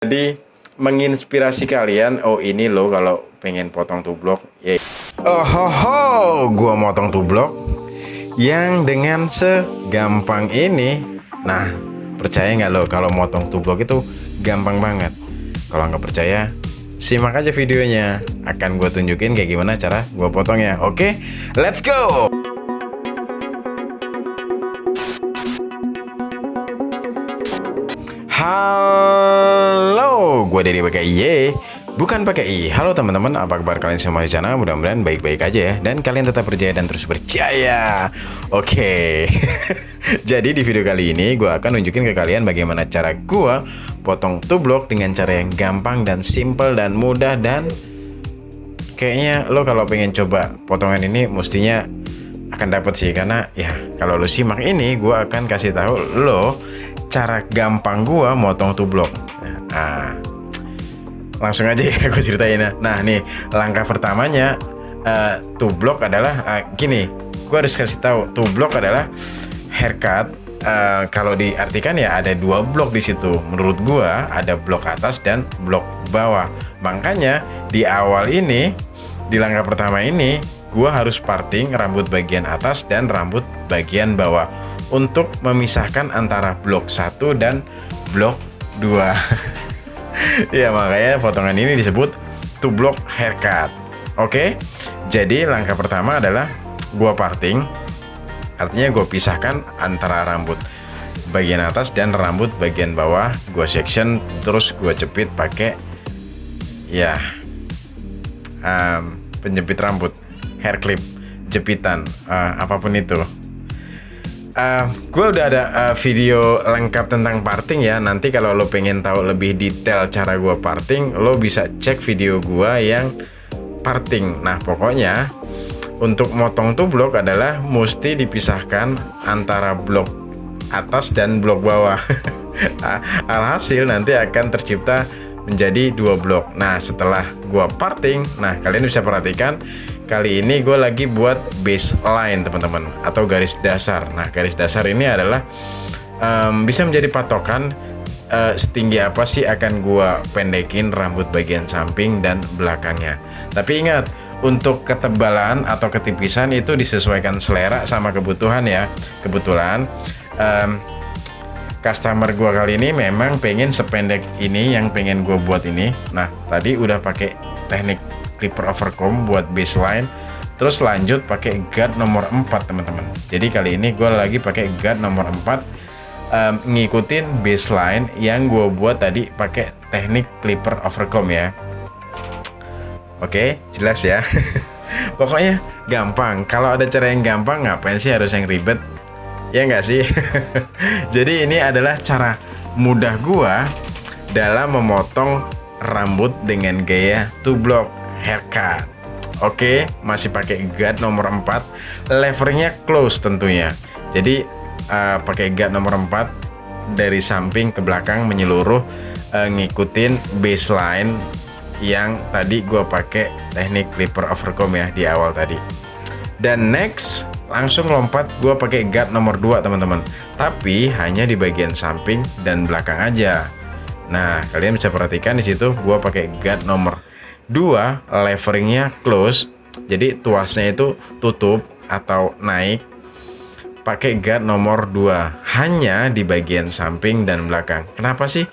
Jadi menginspirasi kalian, oh ini loh kalau pengen potong tublok, ya. Oh ho ho, gua motong tublok yang dengan segampang ini. Nah, percaya nggak lo kalau motong tublok itu gampang banget? Kalau nggak percaya, simak aja videonya. Akan gue tunjukin kayak gimana cara gue potongnya. Oke, let's go. Halo, gue dari pakai Y, bukan pakai I. Halo teman-teman, apa kabar kalian semua di sana? Mudah-mudahan baik-baik aja ya, dan kalian tetap percaya dan terus percaya. Oke. Jadi di video kali ini gue akan nunjukin ke kalian bagaimana cara gue potong tublok dengan cara yang gampang dan simple dan mudah, dan kayaknya lo kalau pengen coba potongan ini mestinya akan dapat sih, karena ya kalau lo simak ini gue akan kasih tahu lo cara gampang gue motong tublok. Nah, langsung aja ya gue ceritain ya. Nah nih langkah pertamanya, tublok adalah gini. Gue harus kasih tahu tublok adalah haircut. Kalau diartikan ya ada dua blok di situ. Menurut gue ada blok atas dan blok bawah. Makanya di awal ini, di langkah pertama ini, gue harus parting rambut bagian atas dan rambut bagian bawah untuk memisahkan antara blok 1 dan blok 2. Ya makanya potongan ini disebut tublok haircut. Oke, jadi langkah pertama adalah gue parting. Artinya gue pisahkan antara rambut bagian atas dan rambut bagian bawah. Gue section, terus gue jepit pakai ya penjepit rambut, hair clip, jepitan, apapun itu. Gue udah ada video lengkap tentang parting ya. Nanti kalau lo pengen tahu lebih detail cara gue parting, lo bisa cek video gue yang parting. Nah pokoknya untuk motong tublok adalah mesti dipisahkan antara blok atas dan blok bawah. Alhasil nanti akan tercipta menjadi dua blok. Nah setelah gue parting, nah kalian bisa perhatikan kali ini gue lagi buat baseline teman-teman, atau garis dasar. Nah garis dasar ini adalah bisa menjadi patokan setinggi apa sih akan gue pendekin rambut bagian samping dan belakangnya. Tapi ingat, untuk ketebalan atau ketipisan itu disesuaikan selera sama kebutuhan ya. Kebetulan customer gue kali ini memang pengen sependek ini yang pengen gue buat ini. Nah tadi udah pakai teknik clipper overcomb buat baseline, terus lanjut pakai guard nomor 4 teman-teman. Jadi kali ini gue lagi pakai guard nomor 4, ngikutin baseline yang gue buat tadi pakai teknik clipper overcomb ya. Oke, jelas ya. Pokoknya gampang. Kalau ada cara yang gampang, ngapain sih harus yang ribet? Ya nggak sih? Jadi ini adalah cara mudah gua dalam memotong rambut dengan gaya tublok haircut. Oke, masih pakai guard nomor 4. Levernya close tentunya. Jadi pakai guard nomor 4 dari samping ke belakang menyeluruh, ngikutin baseline yang tadi gue pakai teknik clipper overcomb ya di awal tadi. Dan next langsung lompat gue pakai guard nomor 2 teman-teman, tapi hanya di bagian samping dan belakang aja. Nah kalian bisa perhatikan di situ gue pakai guard nomor 2, leveringnya close, jadi tuasnya itu tutup atau naik. Pakai guard nomor 2 hanya di bagian samping dan belakang. Kenapa sih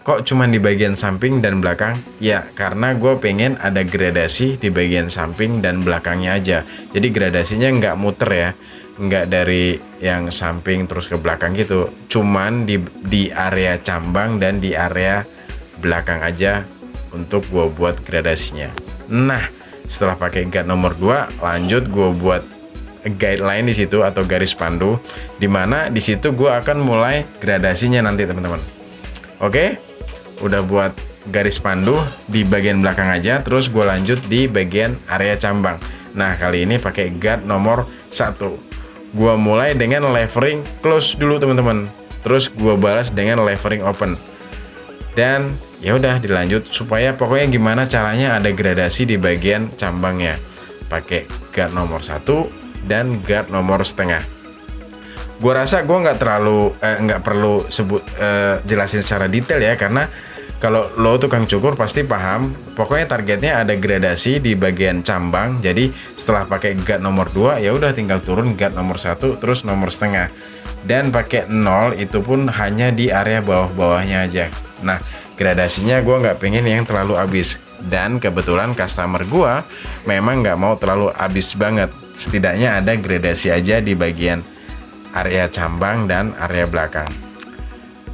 kok cuman di bagian samping dan belakang? Ya karena gue pengen ada gradasi di bagian samping dan belakangnya aja. Jadi gradasinya nggak muter ya, nggak dari yang samping terus ke belakang gitu. Cuman di area cambang dan di area belakang aja untuk gue buat gradasinya. Nah setelah pakai guard nomor 2, lanjut gue buat guideline di situ atau garis pandu, dimana di situ gue akan mulai gradasinya nanti teman-teman. Oke? Udah buat garis pandu di bagian belakang aja, terus gue lanjut di bagian area cambang. Nah kali ini pakai guard nomor 1. Gue mulai dengan levering close dulu teman-teman, terus gue balas dengan levering open, dan ya udah dilanjut supaya pokoknya gimana caranya ada gradasi di bagian cambangnya. Pakai guard nomor 1 dan guard nomor setengah. Gue rasa gue nggak perlu jelasin secara detail ya, karena kalau lo tukang cukur pasti paham. Pokoknya targetnya ada gradasi di bagian cambang. Jadi setelah pakai guard nomor 2 ya udah tinggal turun guard nomor 1 terus nomor setengah. Dan pakai 0 itu pun hanya di area bawah-bawahnya aja. Nah, gradasinya gue nggak pengen yang terlalu abis. Dan kebetulan customer gue memang nggak mau terlalu abis banget. Setidaknya ada gradasi aja di bagian area cambang dan area belakang.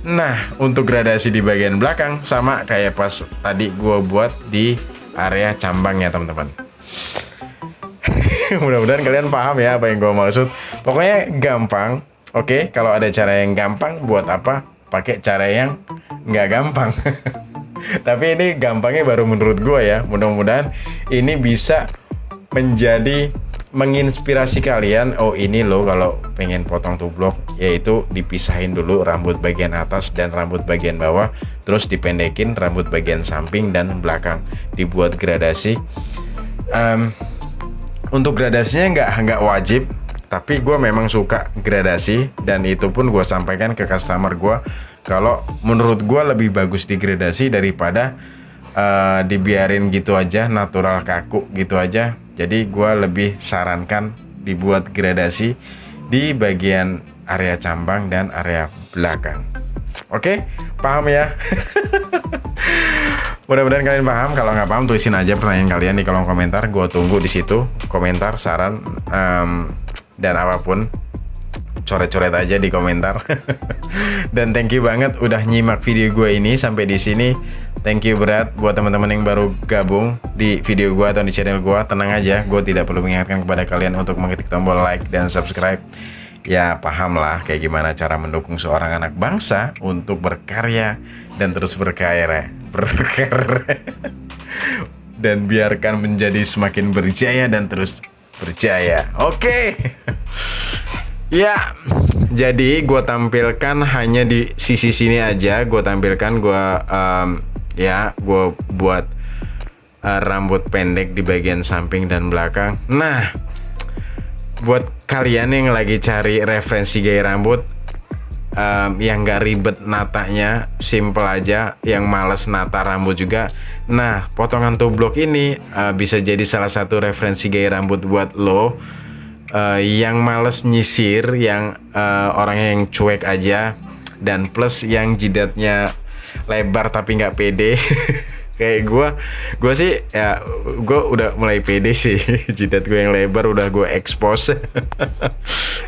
Nah, untuk gradasi di bagian belakang sama kayak pas tadi gue buat di area cambang ya teman-teman. Mudah-mudahan kalian paham ya apa yang gue maksud. Pokoknya gampang. Oke, kalau ada cara yang gampang, buat apa pakai cara yang nggak gampang? Tapi ini gampangnya baru menurut gue ya. Mudah-mudahan ini bisa menjadi menginspirasi kalian. Oh, ini loh kalau pengen potong tublok, yaitu dipisahin dulu rambut bagian atas dan rambut bagian bawah, terus dipendekin rambut bagian samping dan belakang, dibuat gradasi. Untuk gradasinya nggak wajib, tapi gue memang suka gradasi, dan itu pun gue sampaikan ke customer gue kalau menurut gue lebih bagus digradasi daripada dibiarin gitu aja natural kaku gitu aja. Jadi gue lebih sarankan dibuat gradasi di bagian area cambang dan area belakang. Oke, paham ya? Mudah-mudahan kalian paham. Kalau nggak paham tulisin aja pertanyaan kalian di kolom komentar. Gue tunggu di situ komentar, saran, dan apapun. Coret-coret aja di komentar. Dan thank you banget udah nyimak video gue ini sampai di sini. Thank you berat buat teman-teman yang baru gabung di video gue atau di channel gue. Tenang aja, gue tidak perlu mengingatkan kepada kalian untuk mengetik tombol like dan subscribe. Ya paham lah kayak gimana cara mendukung seorang anak bangsa untuk berkarya dan terus berkarya. Dan biarkan menjadi semakin berjaya dan terus berjaya. Oke. Ya, jadi gue tampilkan hanya di sisi sini aja. Gue tampilkan gue buat rambut pendek di bagian samping dan belakang. Nah, buat kalian yang lagi cari referensi gaya rambut yang gak ribet natanya, simple aja, yang males nata rambut juga. Nah, potongan tublok ini bisa jadi salah satu referensi gaya rambut buat lo. Yang males nyisir, yang orangnya yang cuek aja, dan plus yang jidatnya lebar tapi nggak pede. Kayak gue sih ya, gue udah mulai pede sih. Jidat gue yang lebar udah gue expose.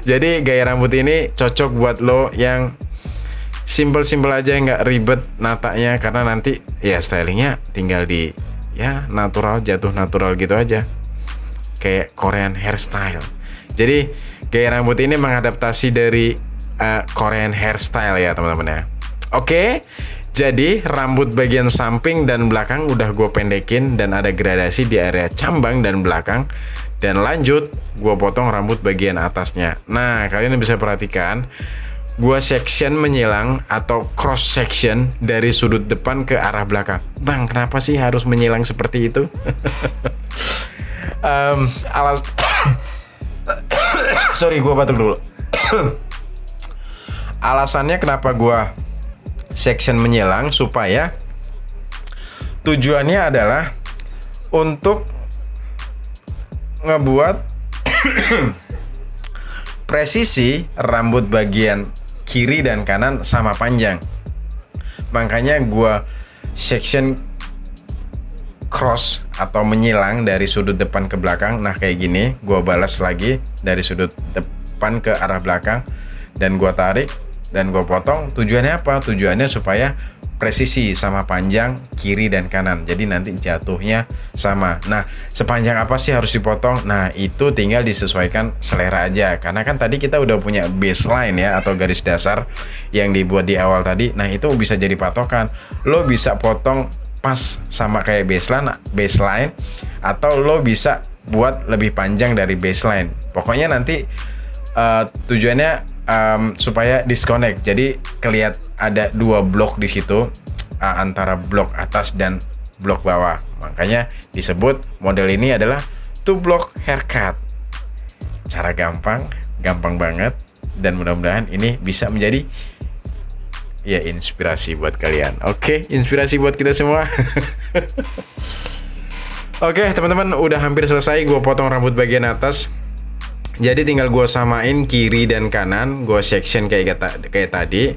Jadi gaya rambut ini cocok buat lo yang simple aja, nggak ribet natanya, karena nanti ya stylingnya tinggal di ya natural, jatuh natural gitu aja, kayak Korean hairstyle. Jadi gaya rambut ini mengadaptasi dari Korean hairstyle ya teman-teman ya. Oke, jadi rambut bagian samping dan belakang udah gue pendekin dan ada gradasi di area cambang dan belakang. Dan lanjut gue potong rambut bagian atasnya. Nah, kalian bisa perhatikan gue section menyilang atau cross section dari sudut depan ke arah belakang. Bang, kenapa sih harus menyilang seperti itu? Sorry, gue batuk dulu. Alasannya kenapa gue section menyilang, supaya tujuannya adalah untuk ngebuat presisi rambut bagian kiri dan kanan sama panjang. Makanya gue section cross atau menyilang dari sudut depan ke belakang. Nah kayak gini, gue balas lagi dari sudut depan ke arah belakang, dan gue tarik dan gue potong. Tujuannya apa? Tujuannya supaya presisi sama panjang kiri dan kanan, jadi nanti jatuhnya sama. Nah, sepanjang apa sih harus dipotong? Nah, itu tinggal disesuaikan selera aja, karena kan tadi kita udah punya baseline ya, atau garis dasar yang dibuat di awal tadi. Nah, itu bisa jadi patokan. Lo bisa potong pas sama kayak baseline, atau lo bisa buat lebih panjang dari baseline. Pokoknya nanti tujuannya supaya disconnect, jadi kelihatan ada dua blok di situ, antara blok atas dan blok bawah. Makanya disebut model ini adalah two block haircut. Cara gampang banget, dan mudah-mudahan ini bisa menjadi ya inspirasi buat kalian. Oke, inspirasi buat kita semua. Oke, teman-teman, udah hampir selesai gue potong rambut bagian atas. Jadi tinggal gue samain kiri dan kanan, gue section kayak tadi.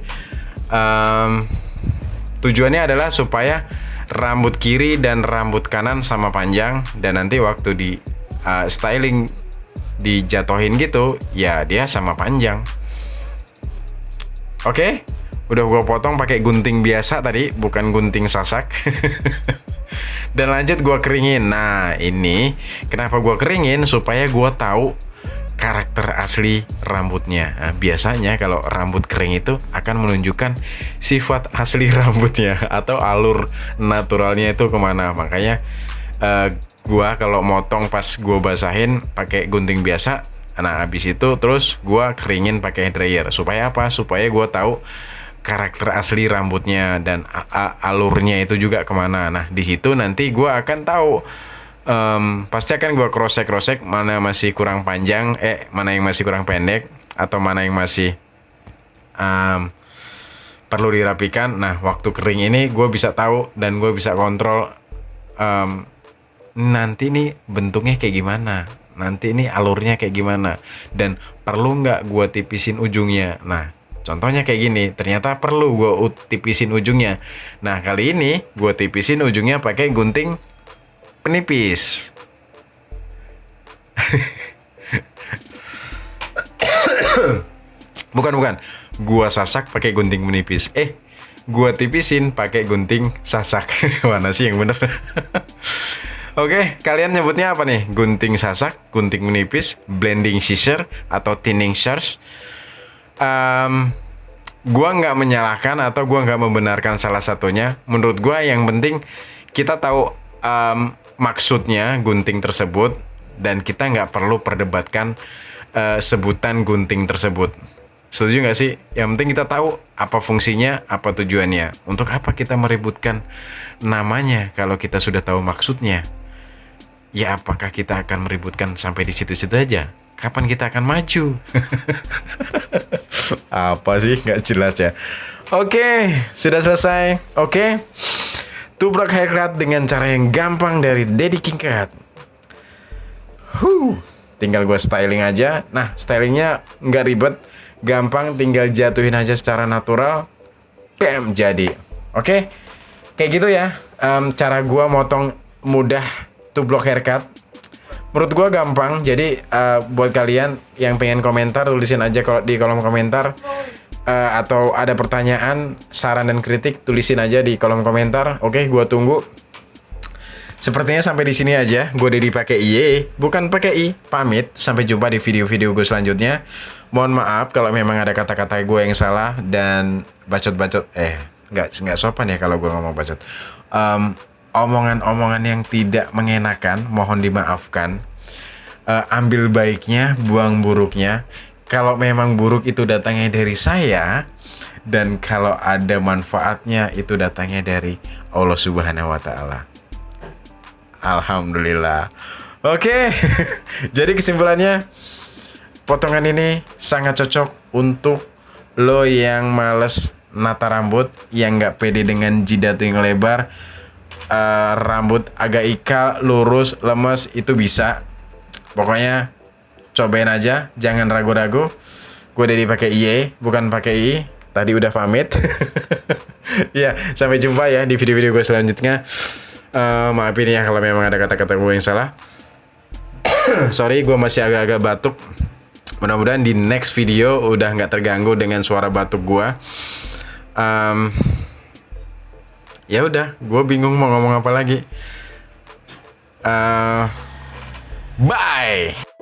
Tujuannya adalah supaya rambut kiri dan rambut kanan sama panjang, dan nanti waktu di styling dijatohin gitu, ya dia sama panjang. Oke, udah gue potong pakai gunting biasa tadi, bukan gunting sasak. Dan lanjut gue keringin. Nah, ini kenapa gue keringin, supaya gue tahu karakter asli rambutnya. Nah, biasanya kalau rambut kering itu akan menunjukkan sifat asli rambutnya atau alur naturalnya itu kemana. Makanya gua kalau motong pas gua basahin pakai gunting biasa. Nah, habis itu terus gua keringin pakai dryer. Supaya apa? Supaya gua tahu karakter asli rambutnya dan alurnya itu juga kemana. Nah, di situ nanti gua akan tahu. Pasti akan gue cross check mana masih kurang panjang, mana yang masih kurang pendek, atau mana yang masih perlu dirapikan. Nah, waktu kering ini gue bisa tahu dan gue bisa kontrol nanti nih bentuknya kayak gimana, nanti ini alurnya kayak gimana, dan perlu nggak gue tipisin ujungnya. Nah, contohnya kayak gini, ternyata perlu gue tipisin ujungnya. Nah, kali ini gue tipisin ujungnya pakai gunting penipis. bukan gua sasak pakai gunting menipis. Gua tipisin pakai gunting sasak. Mana sih yang bener? Oke, kalian nyebutnya apa nih? Gunting sasak, gunting menipis, blending scissor, atau thinning shears? Gua nggak menyalahkan atau gua nggak membenarkan salah satunya. Menurut gua yang penting kita tahu maksudnya gunting tersebut, dan kita nggak perlu perdebatkan sebutan gunting tersebut. Setuju nggak sih? Yang penting kita tahu apa fungsinya, apa tujuannya. Untuk apa kita meributkan namanya kalau kita sudah tahu maksudnya? Ya, apakah kita akan meributkan sampai di situ-situ aja? Kapan kita akan maju? Apa sih? Nggak jelas ya. Oke, sudah selesai. Oke. Tubruk haircut dengan cara yang gampang dari Daddy King Cut. Tinggal gue styling aja. Nah, stylingnya nggak ribet, gampang, tinggal jatuhin aja secara natural. Bam, jadi. Oke, kayak gitu ya. Cara gue motong mudah tubruk haircut. Menurut gue gampang. Jadi buat kalian yang pengen komentar, tulisin aja di kolom komentar. Atau ada pertanyaan, saran dan kritik, tulisin aja di kolom komentar. Oke, gua tunggu. Sepertinya sampai di sini aja. Gua Dedi pakai I, bukan pakai I. Pamit, sampai jumpa di video-video gue selanjutnya. Mohon maaf kalau memang ada kata-kata gue yang salah dan bacot-bacot. Nggak sopan ya kalau gue ngomong bacot. Omongan-omongan yang tidak mengenakan, mohon dimaafkan. Ambil baiknya, buang buruknya. Kalau memang buruk itu datangnya dari saya, dan kalau ada manfaatnya itu datangnya dari Allah Subhanahu wa Ta'ala. Alhamdulillah. Oke. Jadi kesimpulannya, potongan ini sangat cocok untuk lo yang males nata rambut, yang nggak pede dengan jidat yang lebar, rambut agak ikal, lurus, lemes, itu bisa. Pokoknya cobain aja, jangan ragu-ragu. Gue Dedi pakai I, bukan pakai I. Tadi udah pamit. Ya, sampai jumpa ya di video-video gue selanjutnya. Maafin ya kalau memang ada kata-kata gue yang salah. Sorry, gue masih agak-agak batuk. Mudah-mudahan di next video udah nggak terganggu dengan suara batuk gue. Ya udah, gue bingung mau ngomong apa lagi. Bye.